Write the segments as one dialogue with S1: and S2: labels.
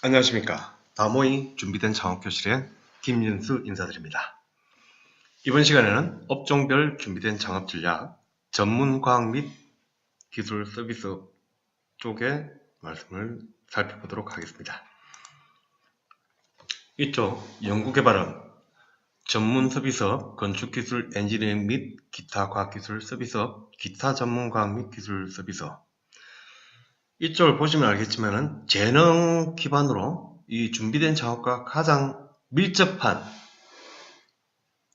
S1: 안녕하십니까. 다모이 준비된 창업교실의 김윤수 인사드립니다. 이번 시간에는 업종별 준비된 창업 전략, 전문 과학 및 기술 서비스 쪽의 말씀을 살펴보도록 하겠습니다. 이쪽 연구개발은 전문 서비스업, 건축기술 엔지니어링 및 기타 과학기술 서비스업, 기타 전문 과학 및 기술 서비스업. 이쪽을 보시면 알겠지만은 재능 기반으로 이 준비된 창업과 가장 밀접한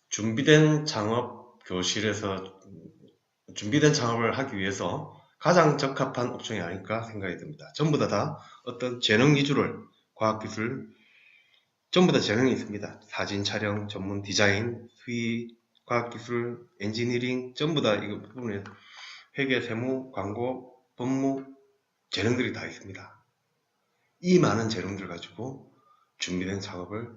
S1: 준비된 창업 교실에서 준비된 창업을 하기 위해서 가장 적합한 옵션이 아닐까 생각이 듭니다. 전부 다 어떤 재능 위주를 과학기술 전부 다 재능이 있습니다. 사진 촬영, 전문 디자인, 수의, 과학기술, 엔지니어링 전부 다 이 부분에 회계, 세무, 광고, 법무 재능들이 다 있습니다. 이 많은 재능들 가지고 준비된 창업을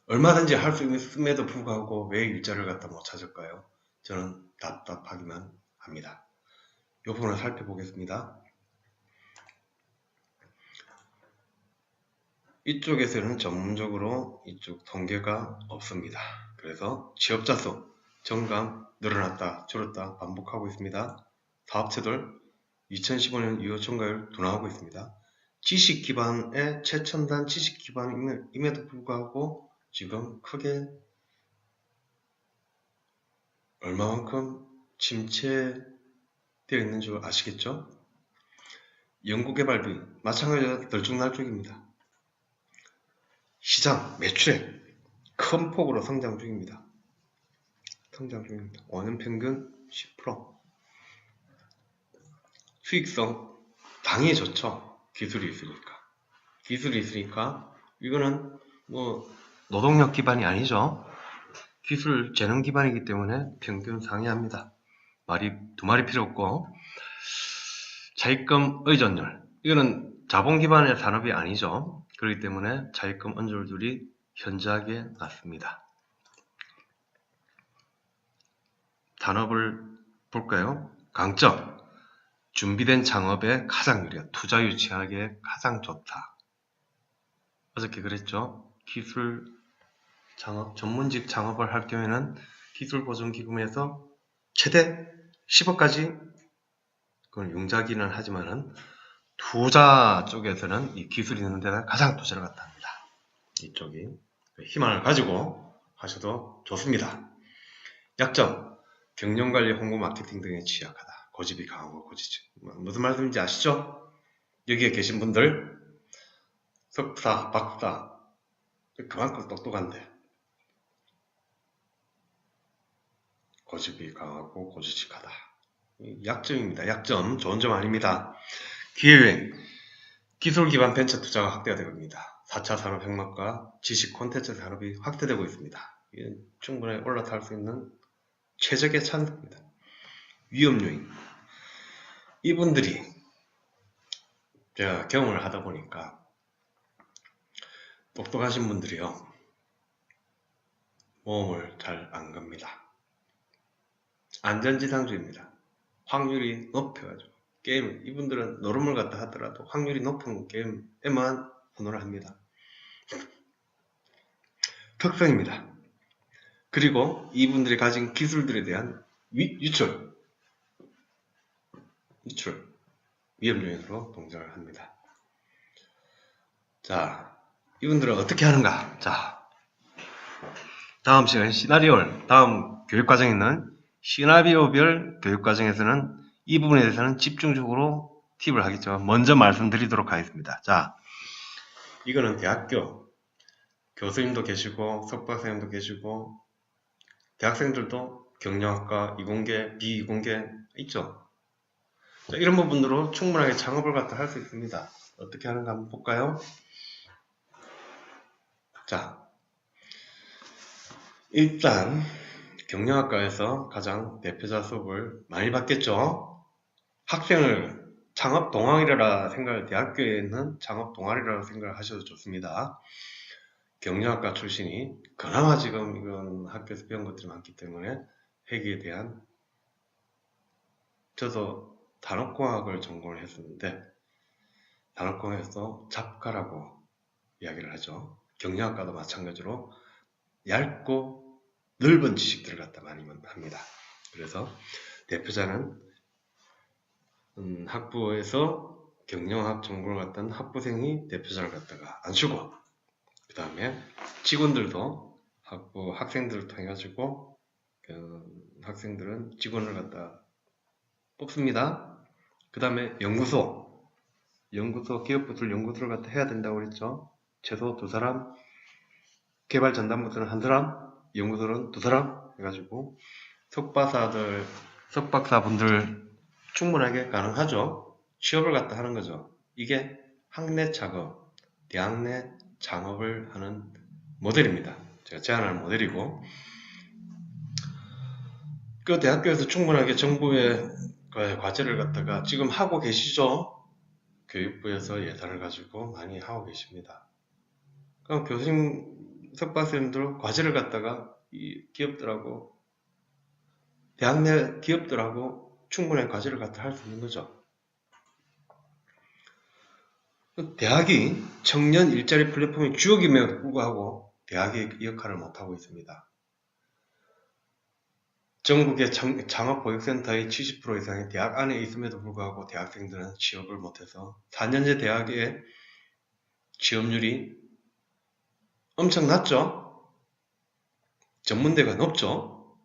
S1: 얼마든지 할 수 있음에도 불구하고 왜 일자를 갖다 못 찾을까요? 저는 답답하기만 합니다. 이 부분을 살펴보겠습니다. 이쪽에서는 전문적으로 이쪽 통계가 없습니다. 그래서 취업자 수, 정감 늘어났다 줄었다 반복하고 있습니다. 사업체들 2015년 이후 증가율 둔화하고 있습니다. 지식 기반의 최첨단 지식 기반임에도 불구하고 지금 크게 얼마만큼 침체되어 있는 줄 아시겠죠? 연구개발비 마찬가지로 들쭉날쭉입니다. 시장 매출액 큰 폭으로 성장 중입니다. 5년 평균 10%. 수익성 당연히 좋죠. 기술이 있으니까 이거는 뭐 노동력 기반이 아니죠. 기술 재능 기반이기 때문에 평균 상회합니다. 말이 두 마리 필요 없고 차입금 의존율 이거는 자본 기반의 산업이 아니죠. 그렇기 때문에 차입금 의존율이 현저하게 낮습니다. 단업을 볼까요? 강점 준비된 창업에 가장 유리한 투자 유치하기에 가장 좋다. 어저께 그랬죠? 기술 창업, 전문직 창업을 할 경우에는 기술보증기금에서 최대 10억까지 그건 융자기는 하지만은 투자 쪽에서는 이 기술이 있는 데다 가장 투자를 갖다 합니다. 이쪽이 희망을 가지고 하셔도 좋습니다. 약점 경영관리, 홍보, 마케팅 등에 취약하다. 고집이 강하고 고지죠. 무슨 말씀인지 아시죠? 여기에 계신 분들 석사, 박사 그만큼 똑똑한데 고집이 강하고 고지식하다. 약점입니다. 약점, 좋은 점 아닙니다. 기회유행, 기술 기반 벤처 투자가 확대가 되고 있습니다. 4차 산업 혁명과 지식 콘텐츠 산업이 확대되고 있습니다. 이건 충분히 올라탈 수 있는 최적의 찬스입니다. 위험 요인, 이분들이 제가 경험을 하다 보니까 똑똑하신 분들이요 모험을 잘 안 갑니다. 안전지상주의입니다. 확률이 높여가지고 게임 이분들은 노름을 갖다 하더라도 확률이 높은 게임에만 선호를 합니다. 특성입니다. 그리고 이분들이 가진 기술들에 대한 유출 위험 요인으로 동작을 합니다. 자, 이분들은 어떻게 하는가? 자, 다음 시간 다음 교육과정에 있는 시나리오별 교육과정에서는 이 부분에 대해서는 집중적으로 팁을 하겠지만 먼저 말씀드리도록 하겠습니다. 자, 이거는 대학교 교수님도 계시고 석박사님도 계시고 대학생들도 경영학과 이공계, 비이공계 있죠. 자, 이런 부분으로 충분하게 창업을 갖다 할 수 있습니다. 어떻게 하는가 한번 볼까요? 자, 일단 경영학과에서 가장 대표자 수업을 많이 받겠죠. 학생을 창업 동아리라 대학교에는 창업 동아리라고 생각을 하셔도 좋습니다. 경영학과 출신이 그나마 지금 이건 학교에서 배운 것들이 많기 때문에 회계에 대한 저도 단업공학을 전공을 했었는데 단월공에서 잡가라고 이야기를 하죠. 경영학과도 마찬가지로 얇고 넓은 지식들을 갖다 많이 합니다. 그래서 대표자는 학부에서 경영학 전공을 갖던 학부생이 대표자를 갖다가 안 주고, 그 다음에 직원들도 학부 학생들을 통해 가지고 학생들은 직원을 갖다 뽑습니다. 그 다음에 연구소 기업부설 연구소를 갖다 해야 된다고 그랬죠. 최소 2사람, 개발 전담부서는 1사람, 연구소는 2사람 해가지고 석박사분들 충분하게 가능하죠. 취업을 갖다 하는 거죠. 이게 학내 창업, 대학 내 창업을 하는 모델입니다. 제가 제안하는 모델이고, 그 대학교에서 충분하게 정부의 과제를 갖다가 지금 하고 계시죠. 교육부에서 예산을 가지고 많이 하고 계십니다. 그럼 교수님, 석박사님들 과제를 갖다가 이 기업들하고 대학 내 기업들하고 충분한 과제를 갖다 할 수 있는 거죠. 대학이 청년 일자리 플랫폼의 주역임에도 불구하고 대학의 역할을 못하고 있습니다. 전국의 창업보육센터의 70% 이상이 대학 안에 있음에도 불구하고 대학생들은 취업을 못해서 4년제 대학의 취업률이 엄청 낮죠? 전문대가 높죠?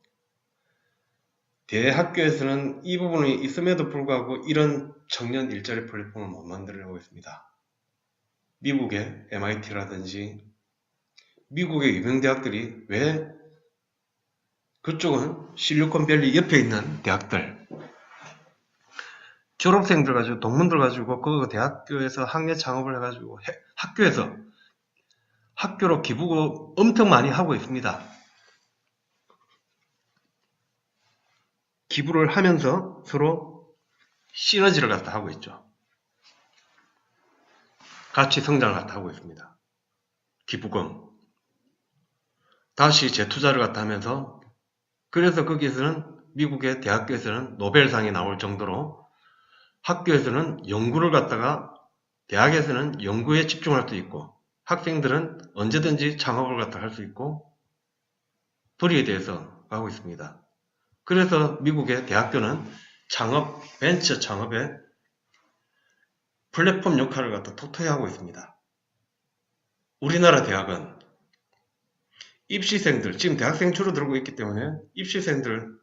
S1: 대학교에서는 이 부분이 있음에도 불구하고 이런 청년 일자리 플랫폼을 못 만들려고 있습니다. 미국의 MIT라든지 미국의 유명 대학들이 왜 그쪽은 실리콘밸리 옆에 있는 대학들, 졸업생들 가지고 동문들 가지고 그 대학교에서 학내 창업을 해가지고 학교로 기부고 엄청 많이 하고 있습니다. 기부를 하면서 서로 시너지를 갖다 하고 있죠. 같이 성장을 갖다 하고 있습니다. 기부금 다시 재투자를 갖다 하면서, 그래서 거기에서는 미국의 대학교에서는 노벨상이 나올 정도로 학교에서는 연구를 갖다가 대학에서는 연구에 집중할 수 있고 학생들은 언제든지 창업을 갖다 할 수 있고 도리에 대해서 하고 있습니다. 그래서 미국의 대학교는 벤처 창업에 플랫폼 역할을 갖다 톡톡히 하고 있습니다. 우리나라 대학은 입시생들, 지금 대학생 줄어들고 있기 때문에 입시생들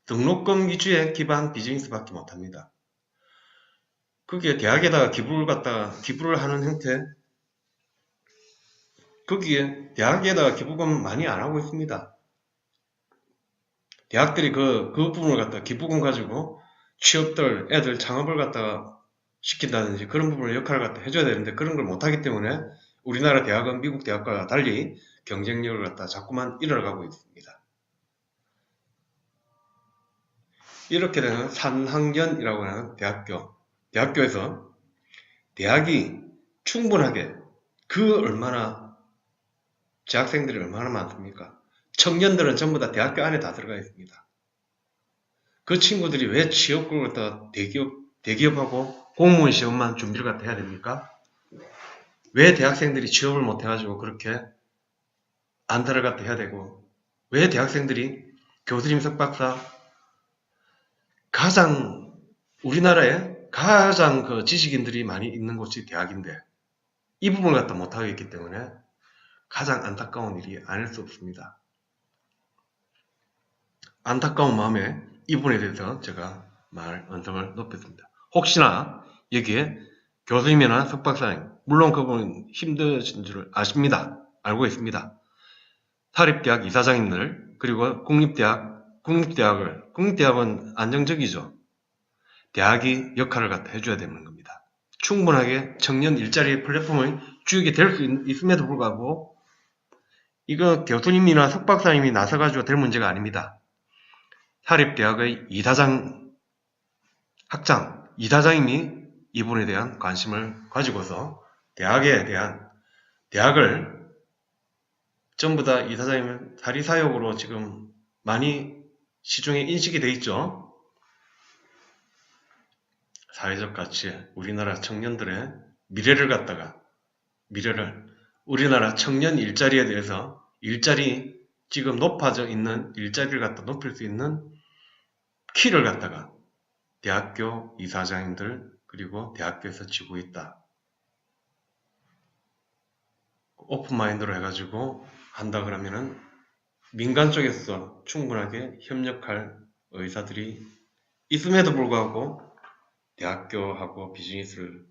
S1: 등록금 위주의 기반 비즈니스밖에 못합니다. 거기에 대학에다가 기부를 하는 형태, 거기에 대학에다가 기부금 많이 안 하고 있습니다. 대학들이 그 부분을 갖다가 기부금 가지고 취업들, 애들 창업을 갖다가 시킨다든지 그런 부분을 역할을 갖다 해줘야 되는데 그런 걸 못하기 때문에 우리나라 대학은 미국 대학과 달리 경쟁력을 갖다 자꾸만 잃어가고 있습니다. 이렇게 되는 3학년이라고 하는 대학교에서 대학이 충분하게 재학생들이 얼마나 많습니까? 청년들은 전부 다 대학교 안에 다 들어가 있습니다. 그 친구들이 왜 취업을 갖다 대기업하고 공무원 시험만 준비를 갖다 해야 됩니까? 왜 대학생들이 취업을 못 해가지고 그렇게 안달을 갖다 해야 되고, 왜 대학생들이 교수님, 석박사, 우리나라에 가장 그 지식인들이 많이 있는 곳이 대학인데 이 부분을 갖다 못하고 있기 때문에 가장 안타까운 일이 아닐 수 없습니다. 안타까운 마음에 이 부분에 대해서 제가 언성을 높였습니다. 혹시나 여기에 교수님이나 석박사님, 물론 그분은 힘드신 줄 아십니다. 알고 있습니다. 사립대학 이사장님들, 그리고 국립대학은 안정적이죠. 대학이 역할을 갖다 해줘야 되는 겁니다. 충분하게 청년 일자리 플랫폼의 주역이 될 수 있음에도 불구하고 이거 교수님이나 석박사님이 나서가지고 될 문제가 아닙니다. 사립대학의 이사장님이 이 부분에 대한 관심을 가지고서 대학을 전부 다 이사장님은 사리사욕으로 지금 많이 시중에 인식이 돼 있죠. 사회적 가치, 우리나라 청년들의 미래를 우리나라 청년 일자리에 대해서 일자리 지금 높아져 있는 일자리를 갖다 높일 수 있는 키를 갖다가 대학교 이사장님들 그리고 대학교에서 쥐고 있다. 오픈마인드로 해가지고 한다 그러면은 민간 쪽에서 충분하게 협력할 의사들이 있음에도 불구하고 대학교하고 비즈니스를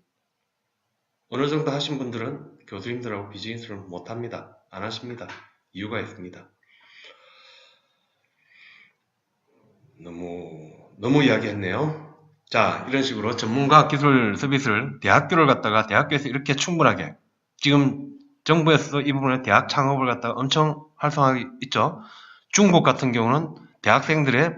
S1: 어느 정도 하신 분들은 교수님들하고 비즈니스를 못합니다. 안 하십니다. 이유가 있습니다. 너무 이야기했네요. 자, 이런 식으로 전문가 기술 서비스를 대학교를 갖다가 대학교에서 이렇게 충분하게 지금 정부에서도 이 부분에 대학 창업을 갖다가 엄청 활성화하고 있죠. 중국 같은 경우는 대학생들의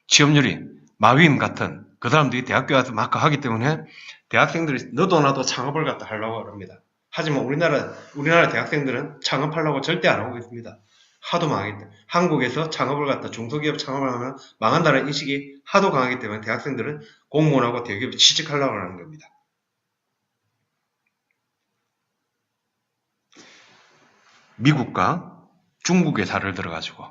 S1: 취업률이 마윈 같은 그 사람들이 대학교에 와서 막 하기 때문에 대학생들이 너도 나도 창업을 갖다 하려고 합니다. 하지만 우리나라 대학생들은 창업하려고 절대 안 하고 있습니다. 하도 망하기 때문에 한국에서 창업을 갖다 중소기업 창업을 하면 망한다는 인식이 하도 강하기 때문에 대학생들은 공무원하고 대기업에 취직하려고 하는 겁니다. 미국과 중국의 사례를 들어가지고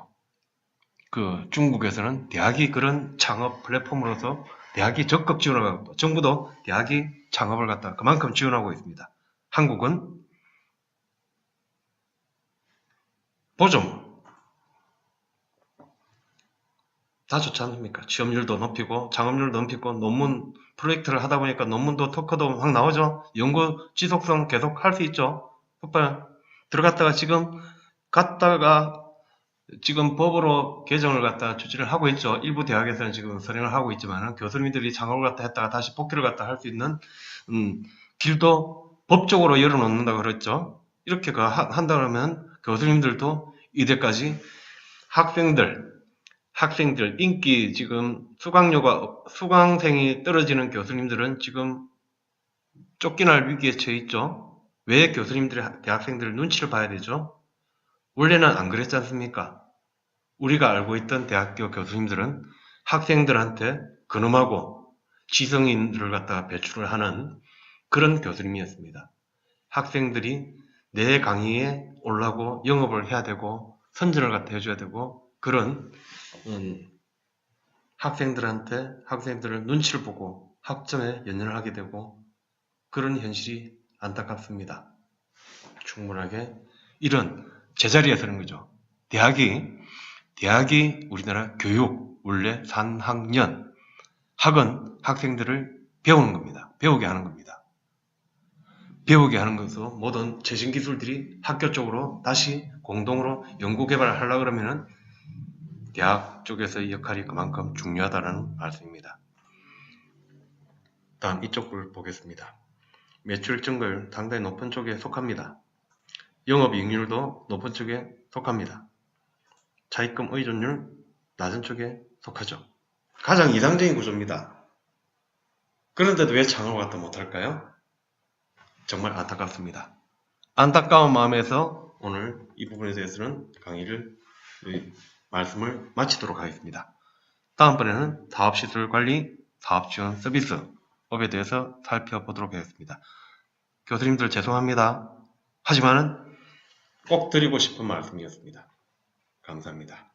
S1: 그 중국에서는 대학이 그런 창업 플랫폼으로서 대학이 적극 지원하고 정부도 대학이 창업을 갖다 그만큼 지원하고 있습니다. 한국은 보죠. 다 좋지 않습니까? 취업률도 높이고 창업률도 높이고 논문 프로젝트를 하다 보니까 논문도 토크도 막 나오죠. 연구 지속성 계속 할 수 있죠. 들어갔다가 지금 법으로 개정을 갖다 추진을 하고 있죠. 일부 대학에서는 지금 선행을 하고 있지만 교수님들이 창업을 갖다 했다가 다시 복귀를 갖다 할 수 있는 길도 법적으로 열어놓는다고 그랬죠. 이렇게 한다 그러면 교수님들도 이때까지 학생들 인기 지금 수강생이 떨어지는 교수님들은 지금 쫓겨날 위기에 처해 있죠. 왜 교수님들이 대학생들 눈치를 봐야 되죠? 원래는 안 그랬지 않습니까? 우리가 알고 있던 대학교 교수님들은 학생들한테 근엄하고 지성인들을 갖다가 배출을 하는 그런 교수님이었습니다. 학생들이 내 강의에 올라고 영업을 해야 되고 선전을 갖다 해줘야 되고 그런 학생들을 눈치를 보고 학점에 연연을 하게 되고 그런 현실이 안타깝습니다. 충분하게 이런 제자리에서는 거죠. 대학이 우리나라 교육 원래 3학년 학은 학생들을 배우는 겁니다. 배우게 하는 겁니다. 배우게 하는 것으로 모든 최신 기술들이 학교 쪽으로 다시 공동으로 연구 개발을 하려고 그러면은 대학 쪽에서의 역할이 그만큼 중요하다는 말씀입니다. 다음 이쪽 글 보겠습니다. 매출 증가율 상당히 높은 쪽에 속합니다. 영업이익률도 높은 쪽에 속합니다. 차입금 의존율 낮은 쪽에 속하죠. 가장 이상적인 구조입니다. 그런데도 왜 창업을 갖다 못할까요? 정말 안타깝습니다. 안타까운 마음에서 오늘 이 부분에 대해서는 말씀을 마치도록 하겠습니다. 다음번에는 사업시설관리, 사업지원 서비스업에 대해서 살펴보도록 하겠습니다. 교수님들 죄송합니다. 하지만은 꼭 드리고 싶은 말씀이었습니다. 감사합니다.